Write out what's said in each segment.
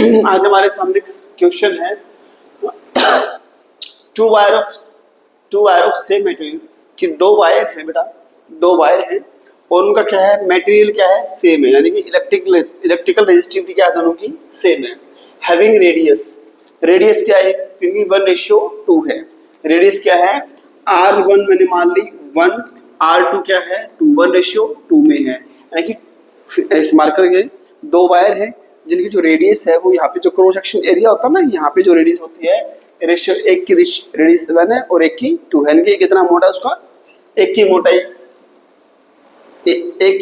आज हमारे सामने क्वेश्चन है two wire of same material कि दो वायर है बेटा, दो वायर है और उनका क्या है, मटेरियल क्या है, सेम है, यानी कि इलेक्ट्रिकल रेजिस्टिविटी क्या है, दोनों की सेम है। हैविंग रेडियस क्या है, क्योंकि 1:2 है। रेडियस क्या है, R1 मैंने मान ली 1, R2 क्या है 2, 1:2 में है। यानी कि इस मार्कर के दो वायर है जिनकी जो रेडियस है वो यहाँ पे जो क्रॉस सेक्शन एरिया होता है ना, यहाँ पे जो रेडियस होती है, रेशियो एक की रेडियस 1 है और एक की 2 है। यानी कि कितना मोटा है उसका, एक की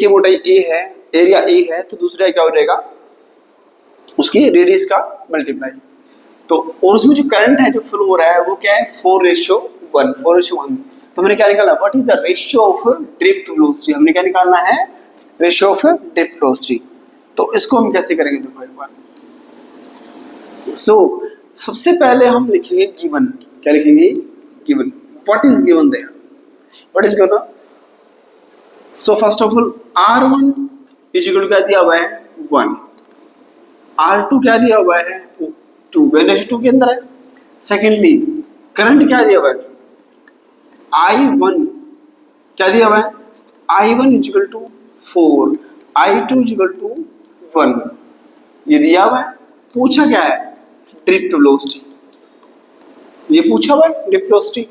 मोटाई A है, एरिया A है, तो दूसरा क्या हो जाएगा, उसकी रेडियस का मल्टीप्लाई। तो और उसमें जो करंट है जो फ्लो हो रहा है वो क्या है 4:1। तो हमने क्या निकालना, what is the ratio of drift velocity, हमने क्या निकालना है, रेशियो ऑफ ड्रिफ्ट वेलोसिटी। तो इसको हम कैसे करेंगे, देखो एक बार। सबसे पहले हम लिखेंगे गिवन, क्या लिखेंगे, given. What is given there, what is given. So first of all R1 is equal to क्या दिया हुआ है 1, R2 क्या दिया हुआ है 2, 1:2 के अंदर है। सेकेंडली करंट क्या दिया हुआ है, I1 क्या दिया हुआ है, I1 is equal to 4, I2 is equal to 1, ये दिया हुआ है। पूछा क्या है, ड्रिफ्ट वेलोसिटी, ये पूछा हुआ है ड्रिफ्ट वेलोसिटी।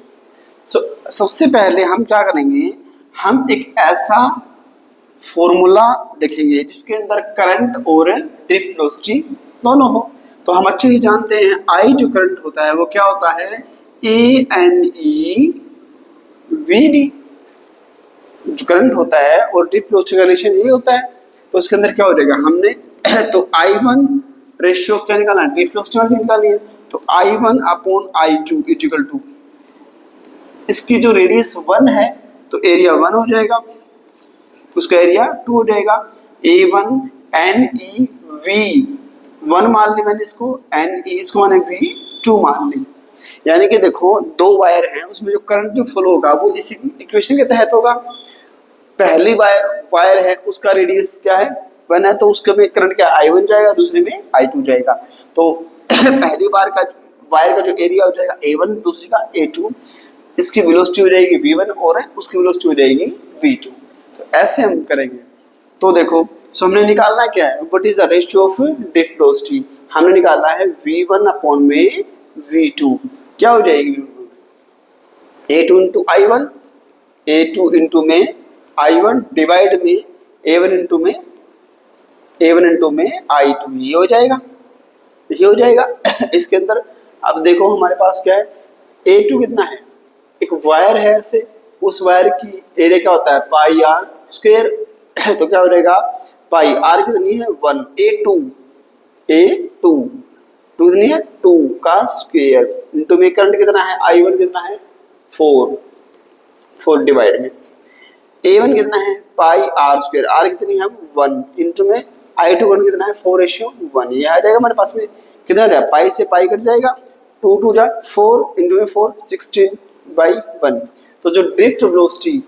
सबसे पहले हम क्या करेंगे, हम एक ऐसा फॉर्मूला देखेंगे जिसके अंदर करंट और ड्रिफ्ट वेलोसिटी दोनों हो। तो हम अच्छे ही जानते हैं I जो करंट होता है वो क्या होता है, ANEVD जो करंट होता है, और ड्रिफ्ट वेलोसिटी का रिलेशन ये होता है। तो उसके अंदर क्या हो जाएगा, हमने तो I1 रेशियो ऑफ क्या निकालना है, ड्रिफ्ट वेलोसिटी निकालनी है। तो I1/I2 इज इक्वल टू, इसकी जो रेडियस 1 है तो एरिया 1 हो जाएगा, उसका एरिया 2 हो जाएगा। A1 NEV 1 मान ली मैंने इसको, NE इसको मैंने V2 मान ली। यानी कि देखो दो वायर हैं, उसमें जो करंट जो फ्लो होगा वो इसी इक्वेशन के तहत होगा। पहली वायर है उसका रेडियस क्या है 1 है, तो उसके में करंट क्या I1 जाएगा, दूसरे में I2 जाएगा। तो पहली बार का वायर का जो एरिया हो जाएगा A1, दूसरी का A2, इसकी वेलोसिटी हो जाएगी V1 और उसकी वेलोसिटी हो जाएगी V2। तो ऐसे हम करेंगे। तो देखो हमने निकालना क्या है, what is the ratio of drift velocity, हमने निकालना है V1/V2, क्या हो जाएगी A2 into I1, A2 into में I1 डिवाइड में A1 इंटू में I2, ये हो जाएगा, ये हो जाएगा। इसके अंदर अब देखो हमारे पास क्या है, A2 कितना है, एक वायर है ऐसे, उस वायर की एरिया क्या होता है πr², तो क्या हो जाएगा पाई r कितनी है 1, A2 कितनी है 2 का स्क्वायर इंटू में करंट कितना है I1 कितना है 4 डिवाइड में A1 कितना है πr², r कितनी है 1 इंटू में I2 करंट कितना है 4:1, ये आ जाएगा हमारे पास में कितना रहेगा, पाई से पाई कट जाएगा, 2 2 जा 4 इंटू में 4 16/1। तो जो ड्रिफ्ट वेलोसिटी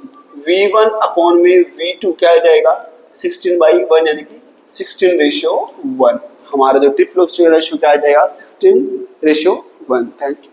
V1/V2 क्या हो जाएगा 16/1, यानी कि 16:1। हमारा जो ड्रिफ्ट वेलोसिटी का रेशियो क्या आ जाएगा 16:1। Thank you.